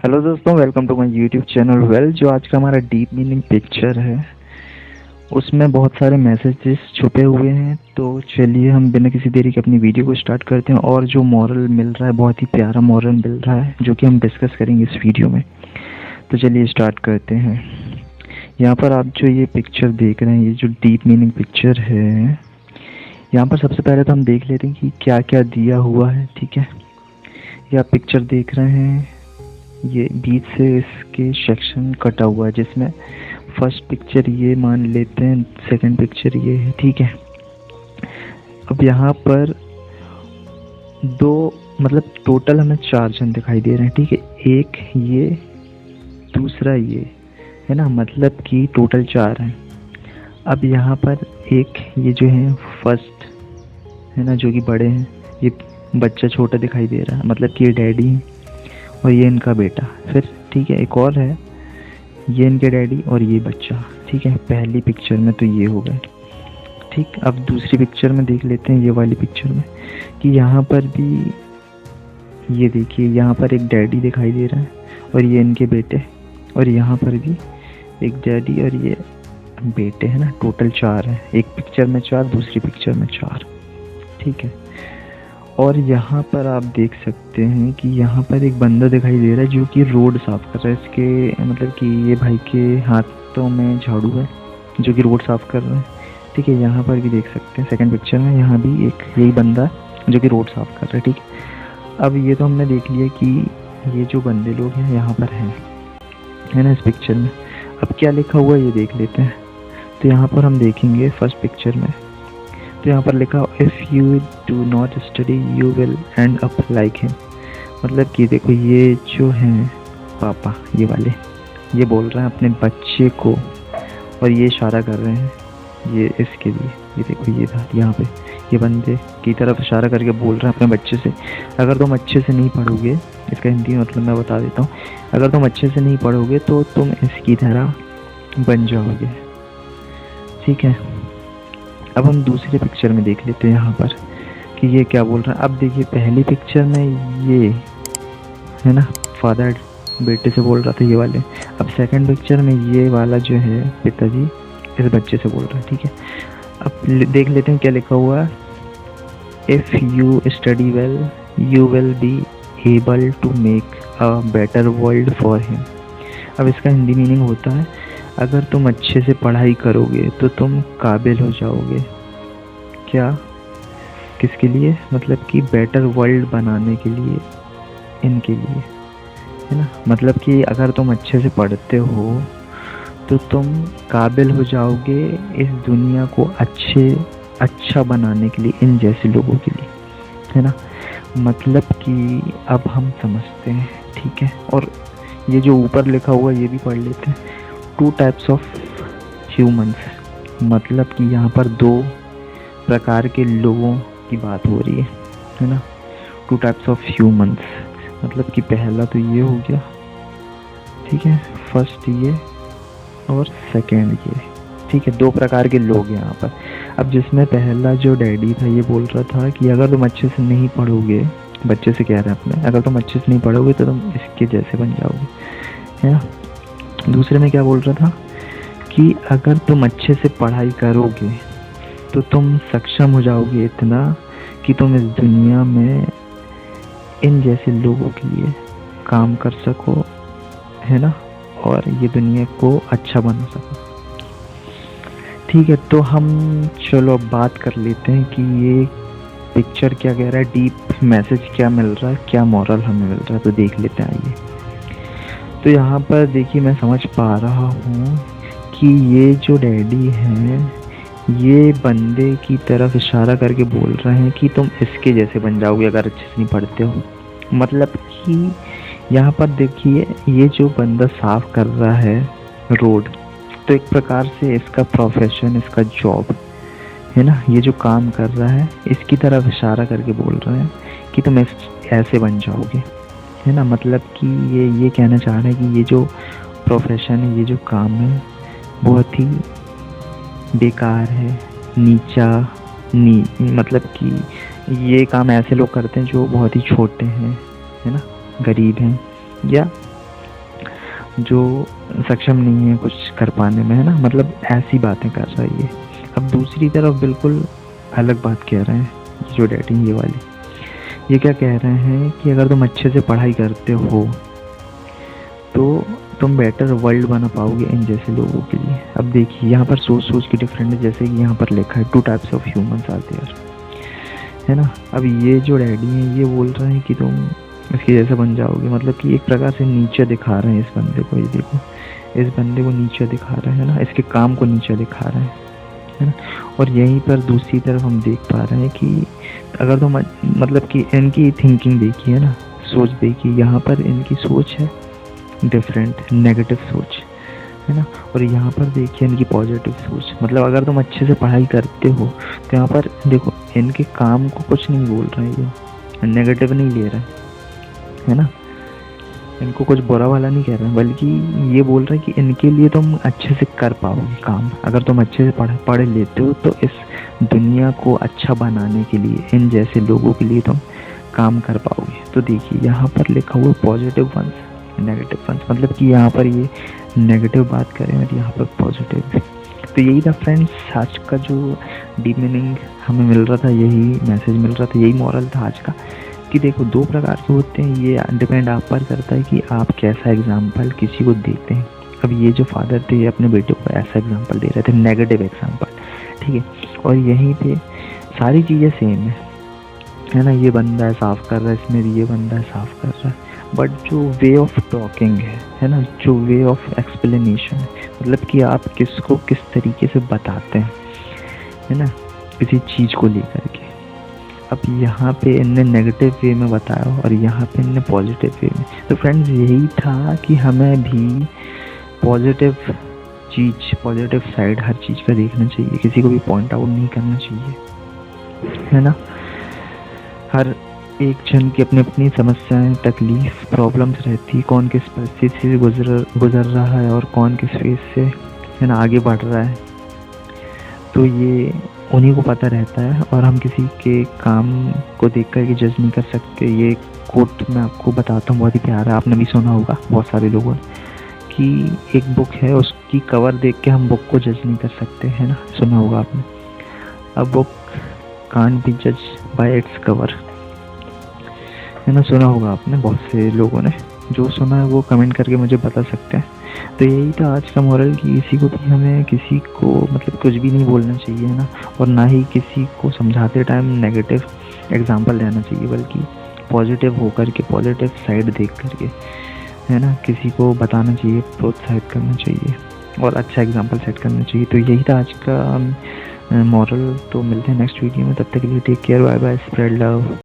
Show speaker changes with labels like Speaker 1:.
Speaker 1: Hello दोस्तों, welcome to my YouTube channel. जो आज का हमारा डीप मीनिंग पिक्चर है, उसमें बहुत सारे मैसेजेस छुपे हुए हैं। तो चलिए हम बिना किसी देरी के अपनी वीडियो को स्टार्ट करते हैं। और जो मॉरल मिल रहा है, बहुत ही प्यारा मॉरल मिल रहा है, जो कि हम डिस्कस करेंगे इस वीडियो में। तो चलिए स्टार्ट करते हैं। यहाँ पर आप जो ये पिक्चर देख रहे हैं, ये जो डीप मीनिंग पिक्चर है, यहाँ पर सबसे पहले तो हम देख लेते हैं कि क्या क्या दिया हुआ है। ठीक है, ये आप पिक्चर देख रहे हैं, ये बीच से इसके सेक्शन कटा हुआ है, जिसमें फर्स्ट पिक्चर ये मान लेते हैं, सेकंड पिक्चर ये है। ठीक है, अब यहाँ पर दो मतलब टोटल हमें 4 जन दिखाई दे रहे हैं। ठीक है, एक ये, दूसरा ये, है ना, मतलब कि टोटल 4 हैं। अब यहाँ पर एक ये जो है फर्स्ट, है ना, जो कि बड़े हैं, ये बच्चा छोटा दिखाई दे रहा है, मतलब कि ये डैडी है और ये इनका बेटा। फिर ठीक है, एक और है, ये इनके डैडी और ये बच्चा। ठीक है, पहली पिक्चर में तो ये हो गए। ठीक, अब दूसरी पिक्चर में देख लेते हैं, ये वाली पिक्चर में, कि यहाँ पर भी ये देखिए, यहाँ पर एक डैडी दिखाई दे रहा है और ये इनके बेटे, और यहाँ पर भी एक डैडी और ये बेटे, है ना, टोटल 4 है। एक पिक्चर में 4, दूसरी पिक्चर में 4। ठीक है, और यहाँ पर आप देख सकते हैं कि यहाँ पर एक बंदा दिखाई दे रहा है जो कि रोड साफ कर रहा है। इसके मतलब कि ये भाई के हाथों में झाड़ू है, जो कि रोड साफ कर रहा है। ठीक है, यहाँ पर भी देख सकते हैं सेकंड पिक्चर में, यहाँ भी एक यही बंदा जो कि रोड साफ कर रहा है। ठीक है, अब ये तो हमने देख लिया कि ये जो बंदे लोग हैं यहाँ पर हैं, है ना, इस पिक्चर में। अब क्या लिखा हुआ है ये देख लेते हैं। तो यहाँ पर हम देखेंगे फर्स्ट पिक्चर में, तो यहाँ पर लिखा, if you do not study you will and up like him. मतलब कि देखो, ये जो हैं पापा, ये वाले, ये बोल रहे हैं अपने बच्चे को, और ये इशारा कर रहे हैं ये इसके लिए। ये देखो, ये था यहाँ पे, ये बंदे की तरफ इशारा करके बोल रहे हैं अपने बच्चे से, अगर तुम अच्छे से नहीं पढ़ोगे, इसका हिंदी मतलब मैं बता देता हूँ, अगर तुम अच्छे से नहीं पढ़ोगे तो तुम इसकी तरह बन जाओगे। ठीक है, अब हम दूसरे पिक्चर में देख लेते हैं यहाँ पर कि ये क्या बोल रहा है। अब देखिए, पहली पिक्चर में ये, है ना, फादर बेटे से बोल रहा था, ये वाले। अब सेकंड पिक्चर में ये वाला जो है पिताजी इस बच्चे से बोल रहा है। ठीक है, अब देख लेते हैं क्या लिखा हुआ है, if you study well you will be able to make a better world for him. अब इसका हिंदी मीनिंग होता है, अगर तुम अच्छे से पढ़ाई करोगे तो तुम काबिल हो जाओगे। क्या, किसके लिए, मतलब कि बेटर वर्ल्ड बनाने के लिए, इनके लिए, है ना। मतलब कि अगर तुम अच्छे से पढ़ते हो तो तुम काबिल हो जाओगे इस दुनिया को अच्छा बनाने के लिए, इन जैसे लोगों के लिए, है ना। मतलब कि अब हम समझते हैं। ठीक है, और ये जो ऊपर लिखा हुआ ये भी पढ़ लेते हैं, 2 टाइप्स ऑफ ह्यूमंस। मतलब कि यहाँ पर 2 प्रकार के लोगों की बात हो रही है ना। 2 टाइप्स ऑफ ह्यूमंस, मतलब कि पहला तो ये हो गया, ठीक है, फर्स्ट ये और सेकेंड ये। ठीक है, 2 प्रकार के लोग हैं यहाँ पर। अब जिसमें पहला जो डैडी था, ये बोल रहा था कि अगर तुम अच्छे से नहीं पढ़ोगे, बच्चे से कह रहे हैं अपने, अगर तुम अच्छे से नहीं पढ़ोगे तो तुम इसके जैसे बन जाओगे, है ना। दूसरे में क्या बोल रहा था कि अगर तुम अच्छे से पढ़ाई करोगे तो तुम सक्षम हो जाओगे इतना कि तुम इस दुनिया में इन जैसे लोगों के लिए काम कर सको, है ना, और ये दुनिया को अच्छा बना सको। ठीक है, तो हम चलो अब बात कर लेते हैं कि ये पिक्चर क्या कह रहा है, डीप मैसेज क्या मिल रहा है, क्या मॉरल हमें मिल रहा है, तो देख लेते हैं। आइए, तो यहाँ पर देखिए, मैं समझ पा रहा हूँ कि ये जो डैडी हैं, ये बंदे की तरफ इशारा करके बोल रहे हैं कि तुम इसके जैसे बन जाओगे अगर अच्छे से नहीं पढ़ते हो। मतलब कि यहाँ पर देखिए, ये जो बंदा साफ कर रहा है रोड, तो एक प्रकार से इसका प्रोफेशन, इसका जॉब, है ना, ये जो काम कर रहा है, इसकी तरफ इशारा करके बोल रहे हैं कि तुम ऐसे बन जाओगे, है ना। मतलब कि ये कहना चाह रहे हैं कि ये जो प्रोफेशन है, ये जो काम है, बहुत ही बेकार है, नीचा, मतलब कि ये काम ऐसे लोग करते हैं जो बहुत ही छोटे हैं, है ना, गरीब हैं, या जो सक्षम नहीं है कुछ कर पाने में, है ना, मतलब ऐसी बातें कर रहा है ये। अब दूसरी तरफ बिल्कुल अलग बात कह रहे हैं ये जो डैडी ये वाली, ये क्या कह रहे हैं कि अगर तुम अच्छे से पढ़ाई करते हो तो तुम बेटर वर्ल्ड बना पाओगे इन जैसे लोगों के लिए। अब देखिए यहाँ पर सोच की डिफरेंट है, जैसे कि यहाँ पर लिखा है 2 types of humans are there, है ना। अब ये जो डैडी हैं ये बोल रहे हैं कि तुम इसके जैसा बन जाओगे, मतलब कि एक प्रकार से नीचे दिखा रहे हैं इस बंदे को। ये देखो, इस बंदे को नीचे दिखा रहे हैं ना, इसके काम को नीचे दिखा रहे हैं, है ना। और यहीं पर दूसरी तरफ हम देख पा रहे हैं कि अगर तुम मतलब कि इनकी थिंकिंग देखिए ना, सोच देखिए, यहाँ पर इनकी सोच है डिफरेंट, नेगेटिव सोच, है ना। और यहाँ पर देखिए इनकी पॉजिटिव सोच, मतलब अगर तुम अच्छे से पढ़ाई करते हो तो यहाँ पर देखो इनके काम को कुछ नहीं बोल रहे हैं, ये नेगेटिव नहीं ले रहे हैं, है ना। इनको कुछ बुरा वाला नहीं कह रहे हैं, बल्कि ये बोल रहे हैं कि इनके लिए तुम अच्छे से कर पाओगे काम, अगर तुम अच्छे से पढ़ लेते हो तो इस दुनिया को अच्छा बनाने के लिए इन जैसे लोगों के लिए तुम काम कर पाओगे। तो देखिए यहाँ पर लिखा हुआ पॉजिटिव वंस, नेगेटिव वंस, मतलब कि यहाँ पर ये नेगेटिव बात करें और यहाँ पर पॉजिटिव। तो यही था फ्रेंड्स आज का जो डीप मीनिंग हमें मिल रहा था, यही मैसेज मिल रहा था, यही मॉरल था आज का कि देखो 2 प्रकार के होते हैं, ये डिपेंड आप पर करता है कि आप कैसा एग्जाम्पल किसी को देते हैं। अब ये जो फादर थे ये अपने बेटे को ऐसा एग्जाम्पल दे रहे थे, नेगेटिव एग्जाम्पल, ठीक है। और यहीं पे सारी चीज़ें सेम है ना, ये बंदा है साफ़ कर रहा है, इसमें भी ये बंदा है साफ़ कर रहा है, बट जो वे ऑफ टॉकिंग है ना, जो वे ऑफ एक्सप्लेनेशन है, मतलब कि आप किसको किस तरीके से बताते हैं, है ना, किसी चीज़ को लेकर के। अब यहाँ पे इनने नेगेटिव वे में बताया और यहाँ पे इनने पॉजिटिव वे में। तो फ्रेंड्स यही था कि हमें भी पॉजिटिव चीज़, पॉजिटिव साइड हर चीज़ का देखना चाहिए, किसी को भी पॉइंट आउट नहीं करना चाहिए, है ना। हर एक जन की अपनी अपनी समस्याएं, तकलीफ, प्रॉब्लम्स रहती, कौन किस परिस्थिति से गुजर रहा है और कौन किस फेज से, है ना, आगे बढ़ रहा है, तो ये उन्हीं को पता रहता है। और हम किसी के काम को देख कर के जज नहीं कर सकते। ये कोट मैं आपको बताता हूँ, बहुत ही प्यारा है, आपने भी सुना होगा बहुत सारे लोगों ने, कि एक बुक है उसकी कवर देख के हम बुक को जज नहीं कर सकते, है ना, सुना होगा आपने। अब बुक कांट बी जज बाय इट्स कवर, है ना, सुना होगा आपने, बहुत से लोगों ने। जो सुना है वो कमेंट करके मुझे बता सकते हैं। तो यही था आज का मॉरल कि किसी को भी हमें किसी को मतलब कुछ भी नहीं बोलना चाहिए, है ना, और ना ही किसी को समझाते टाइम नेगेटिव एग्जांपल देना चाहिए, बल्कि पॉजिटिव होकर के, पॉजिटिव साइड देख करके, है ना, किसी को बताना चाहिए, प्रोत्साहित करना चाहिए और अच्छा एग्जाम्पल सेट करना चाहिए। तो यही था आज का मॉरल। तो मिलते हैं नेक्स्ट वीडियो में, तब तक के लिए take care, bye bye, spread love.